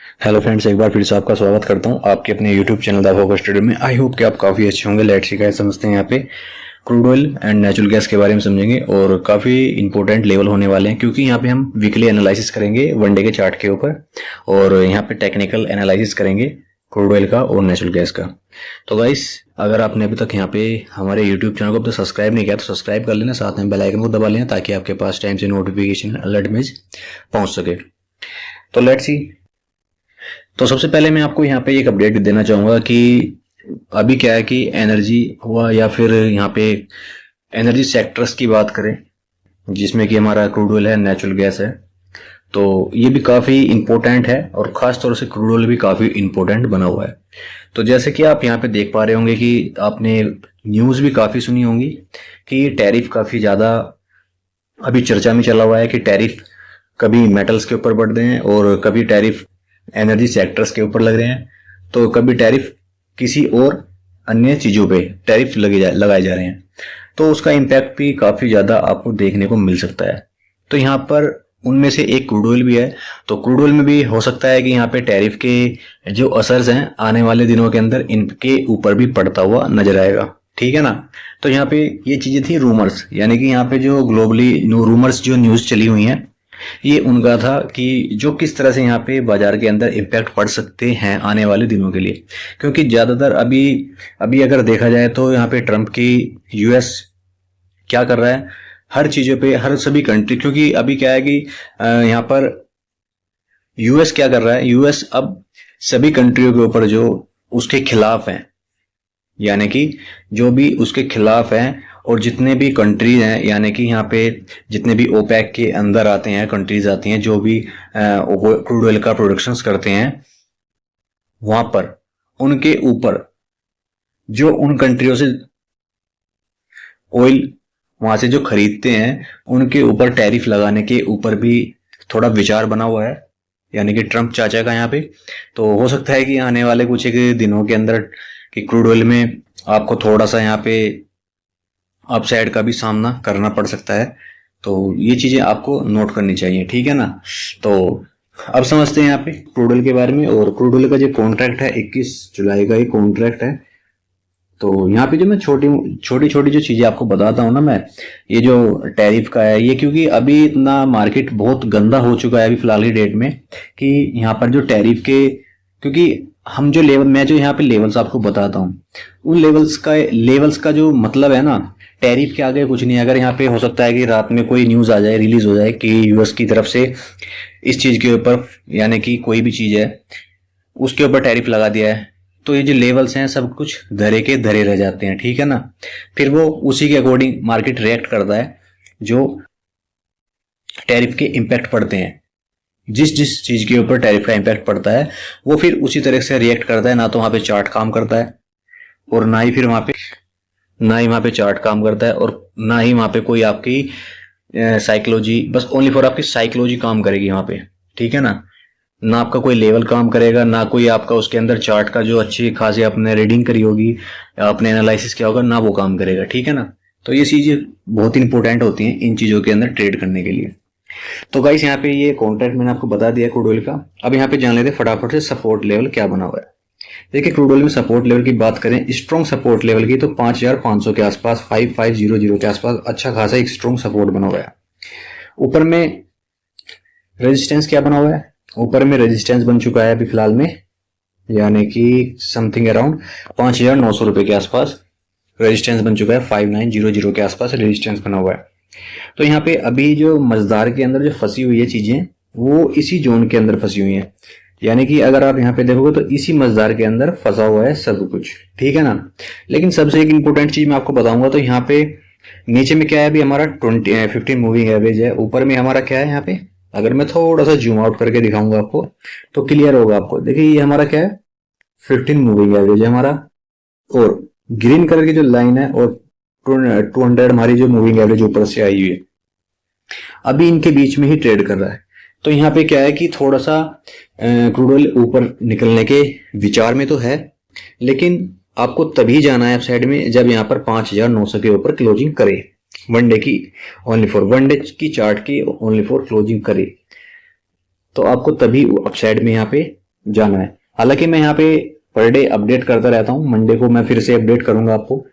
Hello friends, एक बार फिर से आपका स्वागत करता हूं आपके अपने YouTube channel the focus studio में। आई होप कि आप काफ़ी अच्छे होंगे। लेट्स सी गाइस, समझते हैं यहाँ पे crude oil and natural gas के बारे में समझेंगे और काफ़ी इंपॉर्टेंट लेवल होने वाले हैं, क्योंकि यहाँ पे हम वीकली एनालिसिस करेंगे वन डे के चार्ट के ऊपर और यहाँ पे टेक्निकल एनालिसिस करेंगे क्रूड ऑयल का और नेचुरल गैस का। तो गाइस, अगर आपने अभी तक यहाँ पे हमारे यूट्यूब चैनल को अब तक सब्सक्राइब नहीं किया तो सब्सक्राइब कर लेना, साथ में बेल आइकन को दबा लेना ताकि आपके पास टाइम से नोटिफिकेशन अलर्ट मैसेज पहुंच सके। तो लेट्स सी। तो सबसे पहले मैं आपको यहाँ पे एक अपडेट देना चाहूँगा कि अभी क्या है कि एनर्जी हुआ या फिर यहाँ पे एनर्जी सेक्टर्स की बात करें, जिसमें कि हमारा क्रूड ऑयल है, नेचुरल गैस है, तो ये भी काफ़ी इम्पोर्टेंट है और ख़ास तौर से क्रूड ऑयल भी काफ़ी इम्पोर्टेंट बना हुआ है। तो जैसे कि आप यहाँ पे देख पा रहे होंगे कि आपने न्यूज़ भी काफ़ी सुनी होंगी कि टैरिफ काफ़ी ज़्यादा अभी चर्चा में चला हुआ है कि टैरिफ कभी मेटल्स के ऊपर बढ़ रहे हैं और कभी टैरिफ एनर्जी सेक्टर्स के ऊपर लग रहे हैं, तो कभी टैरिफ किसी और अन्य चीज़ों पे टैरिफ लगाए जा रहे हैं। तो उसका इम्पैक्ट भी काफ़ी ज़्यादा आपको देखने को मिल सकता है। तो यहाँ पर उनमें से एक क्रूड ऑयल भी है। तो क्रूड ऑयल में भी हो सकता है कि यहाँ पे टैरिफ के जो असर्स हैं आने वाले दिनों के अंदर इनके ऊपर भी पड़ता हुआ नजर आएगा। ठीक है ना। तो यहाँ पे ये चीज़ें थी रूमर्स, यानी कि यहाँ पे जो ग्लोबली रूमर्स जो न्यूज़ चली हुई हैं, ये उनका था कि जो किस तरह से यहाँ पे बाजार के अंदर इम्पैक्ट पड़ सकते हैं आने वाले दिनों के लिए। क्योंकि ज़्यादातर अभी अभी अगर देखा जाए तो यहाँ पे ट्रम्प की यूएस क्या कर रहा है, हर चीज़ों पे, हर सभी कंट्री, क्योंकि अभी क्या है कि यहाँ पर यूएस क्या कर रहा है, यूएस अब सभी कंट्रियों के ऊपर जो उसके खिलाफ हैं, यानी कि जो भी उसके खिलाफ हैं और जितने भी कंट्रीज हैं, यानी कि यहाँ पे जितने भी ओपेक के अंदर आते हैं कंट्रीज आती हैं जो भी क्रूड ऑयल का प्रोडक्शंस करते हैं, वहां पर उनके ऊपर जो उन कंट्रियों से ऑयल वहां से जो खरीदते हैं उनके ऊपर टैरिफ लगाने के ऊपर भी थोड़ा विचार बना हुआ है, यानी कि ट्रम्प चाचा का यहाँ पे। तो हो सकता है कि आने वाले कुछ एक दिनों के अंदर कि क्रूड ऑयल में आपको थोड़ा सा यहाँ पे अपसाइड का भी सामना करना पड़ सकता है। तो ये चीजें आपको नोट करनी चाहिए, ठीक है ना। तो अब समझते हैं यहाँ पे क्रूड ऑयल के बारे में। और क्रूड ऑयल का जो कॉन्ट्रैक्ट है 21 जुलाई का ये कॉन्ट्रैक्ट है। तो यहाँ पे जो मैं छोटी छोटी छोटी जो चीजें आपको बताता हूँ ना मैं, ये जो टैरिफ का है, ये क्योंकि अभी इतना मार्केट बहुत गंदा हो चुका है अभी फिलहाल की डेट में कि यहाँ पर जो टैरिफ के, क्योंकि हम जो लेवल, मैं जो यहाँ पे लेवल्स आपको बताता हूँ, उन लेवल्स का जो मतलब है ना, टैरिफ के आगे कुछ नहीं। अगर यहाँ पे हो सकता है कि रात में कोई न्यूज़ आ जाए, रिलीज हो जाए कि यूएस की तरफ से इस चीज़ के ऊपर, यानी कि कोई भी चीज़ है उसके ऊपर टैरिफ लगा दिया है, तो ये जो लेवल्स हैं सब कुछ धरे के धरे रह जाते हैं, ठीक है ना। फिर वो उसी के अकॉर्डिंग मार्केट रिएक्ट करता है जो टैरिफ के इम्पैक्ट पड़ते हैं। जिस जिस चीज के ऊपर टैरिफ का इम्पैक्ट पड़ता है वो फिर उसी तरह से रिएक्ट करता है। ना तो वहां पे चार्ट काम करता है और ना ही वहां पे चार्ट काम करता है, और ना ही वहां पे कोई आपकी साइकोलॉजी, बस ओनली फॉर आपकी साइकोलॉजी काम करेगी वहां पे, ठीक है ना। ना आपका कोई लेवल काम करेगा, ना कोई आपका उसके अंदर चार्ट का जो अच्छी खासी आपने रीडिंग करी होगी, आपने एनालिसिस किया होगा, ना वो काम करेगा, ठीक है ना। तो ये चीजें बहुत इंपॉर्टेंट होती हैं इन चीजों के अंदर ट्रेड करने के लिए। तो गाइस, यहाँ पे ये कॉन्ट्रैक्ट मैंने आपको बता दिया क्रूड ऑयल का। अब यहाँ पे जान लेते हैं फटाफट से सपोर्ट लेवल क्या बना हुआ है। देखिए, क्रूड ऑयल में सपोर्ट लेवल की बात करें, स्ट्रॉन्ग सपोर्ट लेवल की, तो 5500 के आसपास, 5500 के आसपास अच्छा खासा एक स्ट्रॉन्ग सपोर्ट बना हुआ है। ऊपर में रेजिस्टेंस क्या बना हुआ है, ऊपर में रेजिस्टेंस बन चुका है अभी फिलहाल में, यानी कि समथिंग अराउंड 5900 रुपए के आसपास रेजिस्टेंस बन चुका है। 5900 के आसपास रेजिस्टेंस बना हुआ है। तो यहाँ पे अभी जो मजदार के अंदर जो फंसी हुई है चीजें, वो इसी जोन के अंदर फंसी हुई हैं, यानी कि अगर आप यहाँ पे देखोगे तो इसी मजदार के अंदर फंसा हुआ है सब कुछ, ठीक है ना। लेकिन सबसे एक इंपॉर्टेंट चीज मैं आपको बताऊंगा, तो यहाँ पे नीचे में क्या है, अभी हमारा 15 मूविंग एवरेज है, ऊपर में हमारा क्या है यहाँ पे, अगर मैं थोड़ा सा जूम आउट करके दिखाऊंगा आपको तो क्लियर होगा आपको। देखिए, ये हमारा क्या है, 15 मूविंग एवरेज है हमारा, और ग्रीन कलर की जो लाइन है और 200 हमारी जो मूविंग एवरेज ऊपर से आई हुई है, अभी इनके बीच में ही ट्रेड कर रहा है। तो यहाँ पे क्या है कि थोड़ा सा क्रूड ऑयल ऊपर निकलने के विचार में तो है, लेकिन आपको तभी जाना है अपसाइड में जब यहाँ पर 5900 के ऊपर क्लोजिंग करे, वन डे की, ओनली फॉर वन डे की चार्ट की ओनली फॉर क्लोजिंग करे, तो आपको तभी अपसाइड में यहाँ पे जाना है। हालांकि मैं यहाँ पे पर डे अपडेट करता रहता हूँ, मंडे को मैं फिर से अपडेट करूंगा आपको।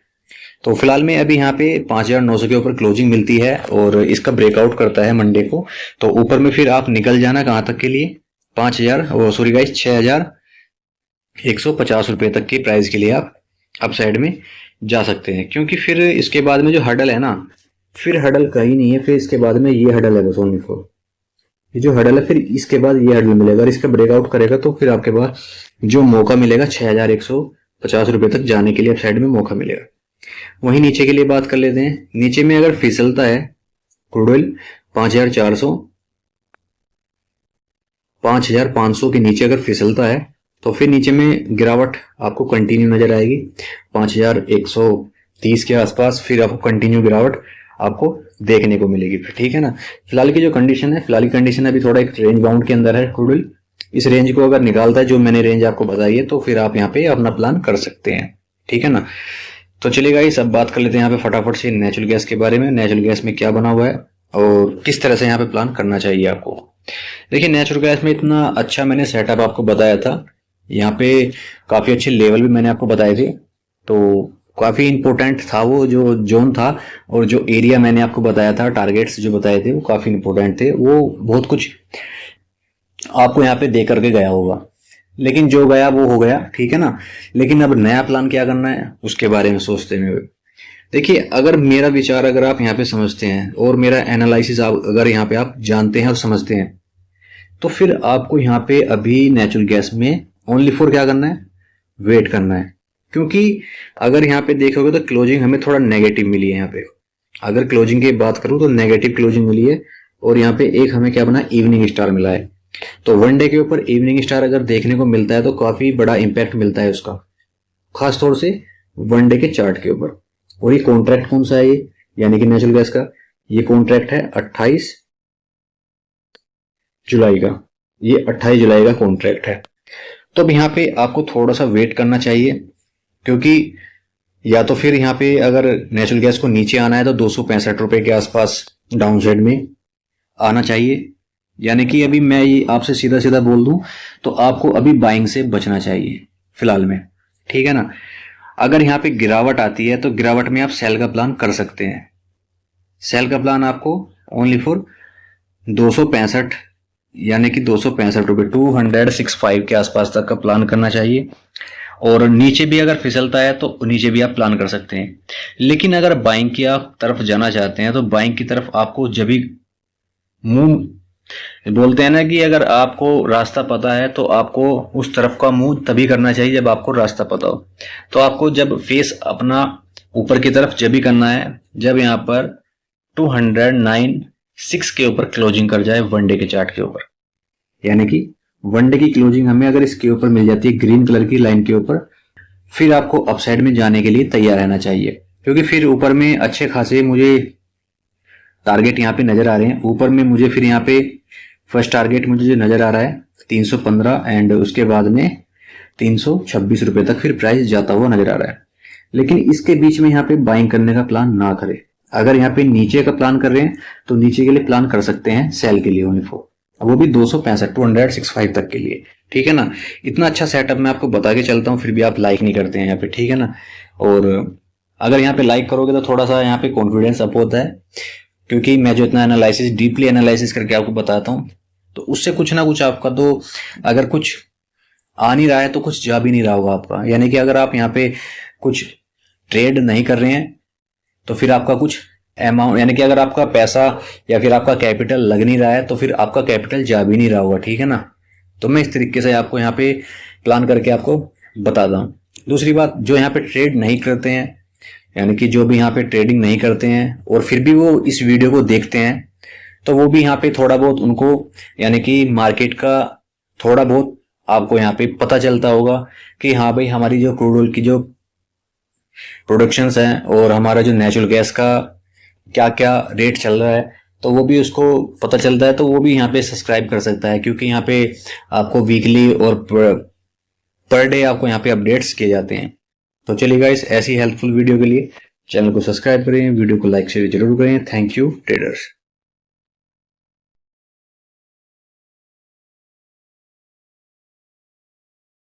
तो फिलहाल में अभी यहाँ पे 5,900 के ऊपर क्लोजिंग मिलती है और इसका ब्रेकआउट करता है मंडे को। तो ऊपर में फिर आप निकल जाना कहाँ तक के लिए, 5,000 सॉरी गाइस 6,150 रुपये तक की प्राइस के लिए आप अप साइड में जा सकते हैं। क्योंकि फिर इसके बाद में जो हडल है ना, फिर हडल कहीं नहीं है, फिर इसके बाद में ये हडल है बस ओनली फॉर, ये जो हडल है फिर इसके बाद ये हडल मिलेगा। अगर इसका ब्रेकआउट करेगा तो फिर आपके पास जो मौका मिलेगा 6,150 रुपये तक जाने के लिए अप साइड में मौका मिलेगा। वहीं नीचे के लिए बात कर लेते हैं। नीचे में अगर फिसलता है क्रूड ऑयल 5,400 5,500 के नीचे अगर फिसलता है तो फिर नीचे में गिरावट आपको कंटिन्यू नजर आएगी 5,130 के आसपास, फिर आपको कंटिन्यू गिरावट आपको देखने को मिलेगी फिर, ठीक है ना। फिलहाल की जो कंडीशन है, फिलहाल की कंडीशन अभी थोड़ा एक रेंज बाउंड के अंदर है क्रूड ऑयल। इस रेंज को अगर निकालता है जो मैंने रेंज आपको बताई है तो फिर आप यहाँ पे अपना प्लान कर सकते हैं, ठीक है ना। तो चलिए गाइस अब बात कर लेते हैं यहाँ पे फटाफट से नेचुरल गैस के बारे में। नेचुरल गैस में क्या बना हुआ है और किस तरह से यहाँ पे प्लान करना चाहिए आपको। देखिए नेचुरल गैस में इतना अच्छा मैंने सेटअप आपको बताया था, यहाँ पे काफ़ी अच्छे लेवल भी मैंने आपको बताए थे। तो काफ़ी इंपॉर्टेंट था वो जो जोन था और जो एरिया मैंने आपको बताया था, टारगेट्स जो बताए थे वो काफ़ी इंपॉर्टेंट थे। वो बहुत कुछ आपको यहाँ पे दे करके गया होगा, लेकिन जो गया वो हो गया, ठीक है ना। लेकिन अब नया प्लान क्या करना है उसके बारे में सोचते हुए देखिए, अगर मेरा विचार अगर आप यहाँ पे समझते हैं और मेरा एनालिसिस आप अगर यहाँ पे आप जानते हैं और समझते हैं तो फिर आपको यहाँ पे अभी नेचुरल गैस में ओनली फॉर क्या करना है, वेट करना है। क्योंकि अगर यहाँ पे देखोगे तो क्लोजिंग हमें थोड़ा नेगेटिव मिली है यहाँ पे। अगर क्लोजिंग की बात करूँ तो नेगेटिव क्लोजिंग मिली है और यहाँ पे एक हमें क्या बना, इवनिंग स्टार मिला है। तो वन डे के ऊपर इवनिंग स्टार अगर देखने को मिलता है तो काफी बड़ा इंपैक्ट मिलता है उसका, खास तौर से वन डे के चार्ट के ऊपर। और ये कॉन्ट्रैक्ट कौन सा है, ये यानी कि नेचुरल गैस का ये कॉन्ट्रैक्ट है 28 जुलाई का, ये 28 जुलाई का कॉन्ट्रैक्ट है। तो अब यहाँ पे आपको थोड़ा सा वेट करना चाहिए, क्योंकि या तो फिर यहाँ पे अगर नेचुरल गैस को नीचे आना है तो 265 रुपए के आसपास डाउन साइड में आना चाहिए। यानी कि अभी मैं ये आपसे सीधा सीधा बोल दूं तो आपको अभी बाइंग से बचना चाहिए फिलहाल में, ठीक है ना। अगर यहाँ पे गिरावट आती है तो गिरावट में आप सेल का प्लान कर सकते हैं। सेल का प्लान आपको ओनली फॉर 265 यानी कि 265 रुपये 265 के आसपास तक का प्लान करना चाहिए। और नीचे भी अगर फिसलता है तो नीचे भी आप प्लान कर सकते हैं। लेकिन अगर बाइंग की आप तरफ जाना चाहते हैं तो बाइंग की तरफ आपको जब भी मुंह बोलते हैं ना कि अगर आपको रास्ता पता है तो आपको उस तरफ का मुंह तभी करना चाहिए जब आपको रास्ता पता हो। तो आपको जब फेस अपना ऊपर की तरफ जब भी करना है जब यहाँ पर 209.6 के ऊपर क्लोजिंग कर जाए वनडे के चार्ट के ऊपर, यानी कि वनडे की क्लोजिंग हमें अगर इसके ऊपर मिल जाती है ग्रीन कलर की लाइन के ऊपर, फिर आपको अपसाइड में जाने के लिए तैयार रहना चाहिए। क्योंकि फिर ऊपर में अच्छे खासे मुझे टारगेट यहाँ पे नजर आ रहे हैं। ऊपर में मुझे फिर यहाँ पे फर्स्ट टारगेट मुझे जो नजर आ रहा है 315 एंड उसके बाद में 326 रुपए तक फिर प्राइस जाता हुआ नजर आ रहा है। लेकिन इसके बीच में यहाँ पे बाइंग करने का प्लान ना करें। अगर यहाँ पे नीचे का प्लान कर रहे हैं तो नीचे के लिए प्लान कर सकते हैं सेल के लिए ओनली फॉर, वो भी 265 तक के लिए, ठीक है ना। इतना अच्छा सेटअप मैं आपको बता के चलता हूँ फिर भी आप लाइक नहीं करते हैं यहाँ पे, ठीक है ना। और अगर यहाँ पे लाइक करोगे तो थोड़ा सा यहाँ पे कॉन्फिडेंस अप होता है, क्योंकि मैं जो इतना एनालिसिस डीपली एनालिसिस करके आपको बताता हूँ तो उससे कुछ ना कुछ आपका तो अगर कुछ आ नहीं रहा है तो कुछ जा भी नहीं रहा होगा आपका। यानी कि अगर आप यहाँ पे कुछ ट्रेड नहीं कर रहे हैं तो फिर आपका कुछ अमाउंट, यानी कि अगर आपका पैसा या फिर आपका कैपिटल लग नहीं रहा है तो फिर आपका कैपिटल जा भी नहीं रहा होगा, ठीक है ना। तो मैं इस तरीके से आपको यहाँ पे प्लान करके आपको बताता हूँ। दूसरी बात, जो यहाँ पे ट्रेड नहीं करते हैं यानी कि जो भी यहाँ पे ट्रेडिंग नहीं करते हैं और फिर भी वो इस वीडियो को देखते हैं तो वो भी यहाँ पे थोड़ा बहुत उनको यानी कि मार्केट का थोड़ा बहुत आपको यहाँ पे पता चलता होगा कि हाँ भाई हमारी जो क्रूड ऑयल की जो प्रोडक्शंस हैं और हमारा जो नेचुरल गैस का क्या क्या रेट चल रहा है तो वो भी उसको पता चलता है। तो वो भी यहाँ पे सब्सक्राइब कर सकता है, क्योंकि यहाँ पे आपको वीकली और पर डे आपको यहाँ पे अपडेट्स किए जाते हैं। तो चलिए गाइस, ऐसी हेल्पफुल वीडियो के लिए चैनल को सब्सक्राइब करें, वीडियो को लाइक शेयर जरूर करें। Thank you traders.